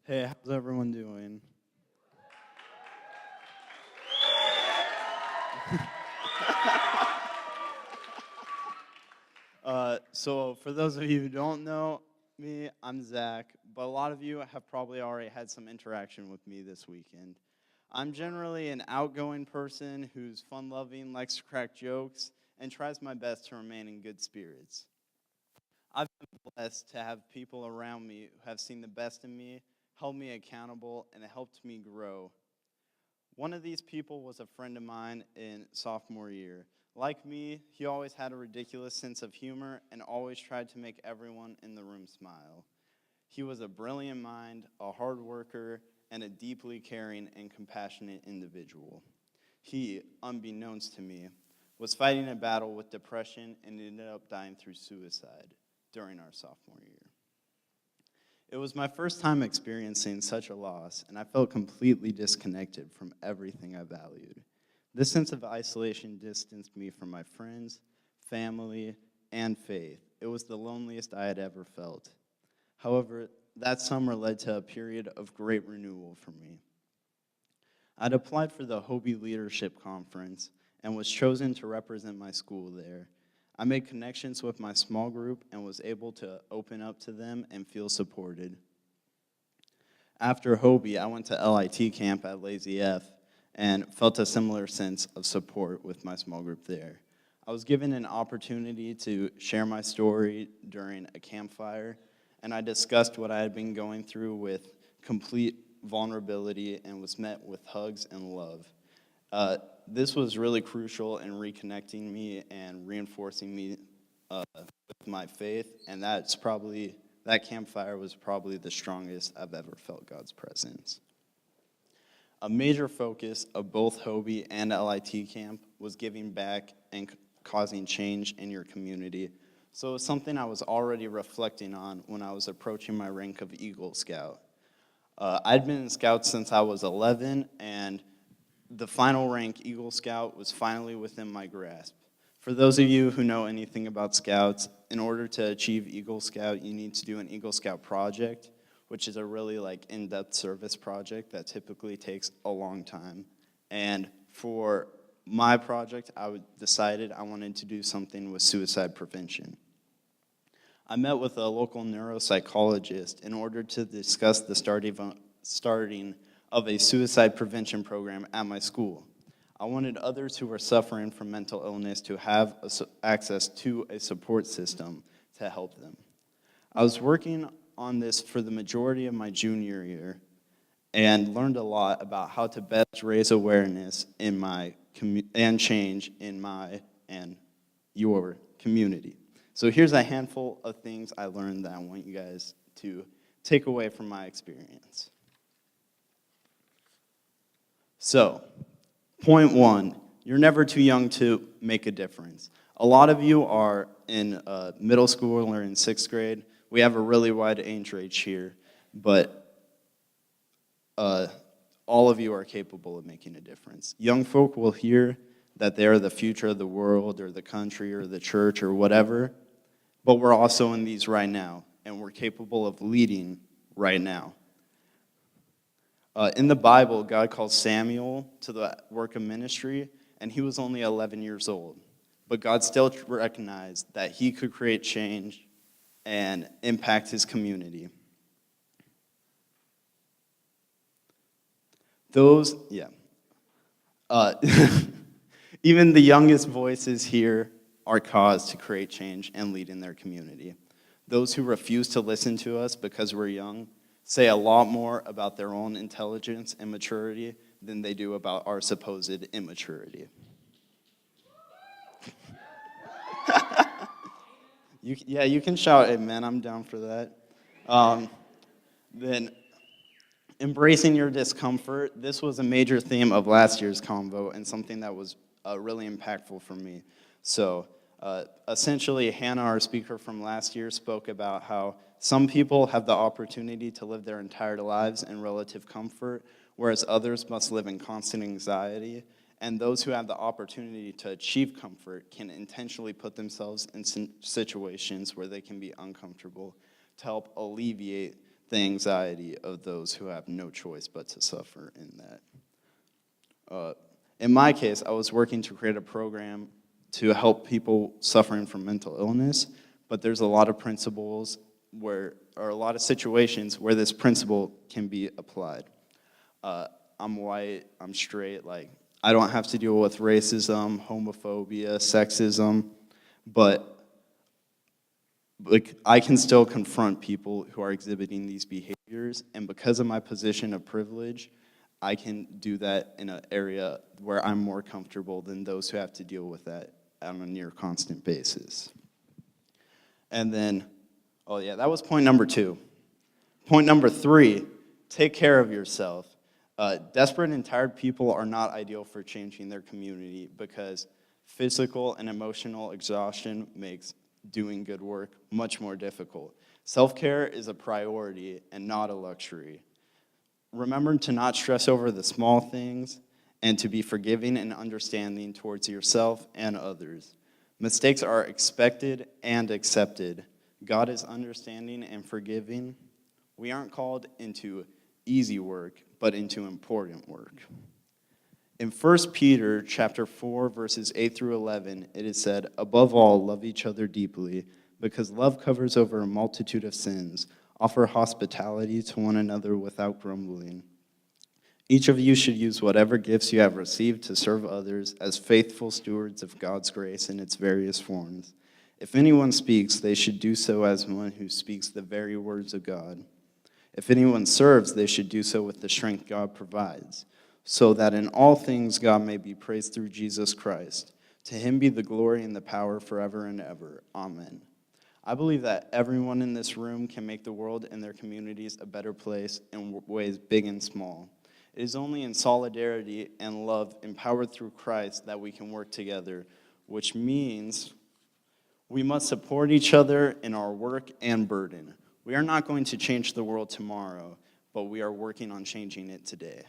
Hey, how's everyone doing? So for those of you who don't know me, I'm Zach, but a lot of you have probably already had some interaction with me this weekend. I'm generally an outgoing person who's fun-loving, likes to crack jokes, and tries my best to remain in good spirits. I've been blessed to have people around me who have seen the best in me, held me accountable, and helped me grow. One of these people was a friend of mine in sophomore year. Like me, he always had a ridiculous sense of humor and always tried to make everyone in the room smile. He was a brilliant mind, a hard worker, and a deeply caring and compassionate individual. He, unbeknownst to me, was fighting a battle with depression and ended up dying through suicide during our sophomore year. It was my first time experiencing such a loss, and I felt completely disconnected from everything I valued. This sense of isolation distanced me from my friends, family, and faith. It was the loneliest I had ever felt. However, that summer led to a period of great renewal for me. I'd applied for the Hobie Leadership Conference and was chosen to represent my school there. I made connections with my small group and was able to open up to them and feel supported. After Hobie, I went to LIT camp at Lazy F and felt a similar sense of support with my small group there. I was given an opportunity to share my story during a campfire, and I discussed what I had been going through with complete vulnerability and was met with hugs and love. This was really crucial in reconnecting me and reinforcing me with my faith, and that campfire was probably the strongest I've ever felt God's presence. A major focus of both Hobie and LIT camp was giving back and causing change in your community. So it was something I was already reflecting on when I was approaching my rank of Eagle Scout. I'd been in Scouts since I was 11, and the final rank, Eagle Scout, was finally within my grasp. For those of you who know anything about Scouts, in order to achieve Eagle Scout, you need to do an Eagle Scout project, which is a really in-depth service project that typically takes a long time. And for my project, I decided I wanted to do something with suicide prevention. I met with a local neuropsychologist in order to discuss the starting of a suicide prevention program at my school. I wanted others who were suffering from mental illness to have access to a support system to help them. I was working on this for the majority of my junior year and learned a lot about how to best raise awareness in my and change in my and your community. So here's a handful of things I learned that I want you guys to take away from my experience. So, point one, you're never too young to make a difference. A lot of you are in middle school or in sixth grade. We have a really wide age range here, but all of you are capable of making a difference. Young folk will hear that they're the future of the world or the country or the church or whatever, but we're also in these right now, and we're capable of leading right now. In the Bible, God called Samuel to the work of ministry, and he was only 11 years old. But God still recognized that he could create change and impact his community. Even the youngest voices here are caused to create change and lead in their community. Those who refuse to listen to us because we're young say a lot more about their own intelligence and maturity than they do about our supposed immaturity. You can shout amen, I'm down for that. Then, embracing your discomfort. This was a major theme of last year's Convo and something that was really impactful for me. So, essentially, Hannah, our speaker from last year, spoke about how some people have the opportunity to live their entire lives in relative comfort, whereas others must live in constant anxiety. And those who have the opportunity to achieve comfort can intentionally put themselves in situations where they can be uncomfortable to help alleviate the anxiety of those who have no choice but to suffer in that. In my case, I was working to create a program to help people suffering from mental illness, but there's a lot of principles or a lot of situations where this principle can be applied. I'm white, I'm straight, like, I don't have to deal with racism, homophobia, sexism, but like, I can still confront people who are exhibiting these behaviors, and because of my position of privilege, I can do that in an area where I'm more comfortable than those who have to deal with that on a near constant basis. And then, oh yeah, that was point number 2. Point number 3, take care of yourself. Desperate and tired people are not ideal for changing their community because physical and emotional exhaustion makes doing good work much more difficult. Self-care is a priority and not a luxury. Remember to not stress over the small things and to be forgiving and understanding towards yourself and others. Mistakes are expected and accepted. God is understanding and forgiving. We aren't called into easy work, but into important work. In 1 Peter chapter 4, verses 8 through 11, it is said, "Above all, love each other deeply, because love covers over a multitude of sins. Offer hospitality to one another without grumbling. Each of you should use whatever gifts you have received to serve others as faithful stewards of God's grace in its various forms. If anyone speaks, they should do so as one who speaks the very words of God. If anyone serves, they should do so with the strength God provides, so that in all things God may be praised through Jesus Christ. To him be the glory and the power forever and ever. Amen." I believe that everyone in this room can make the world and their communities a better place in ways big and small. It is only in solidarity and love empowered through Christ that we can work together, which means we must support each other in our work and burden. We are not going to change the world tomorrow, but we are working on changing it today.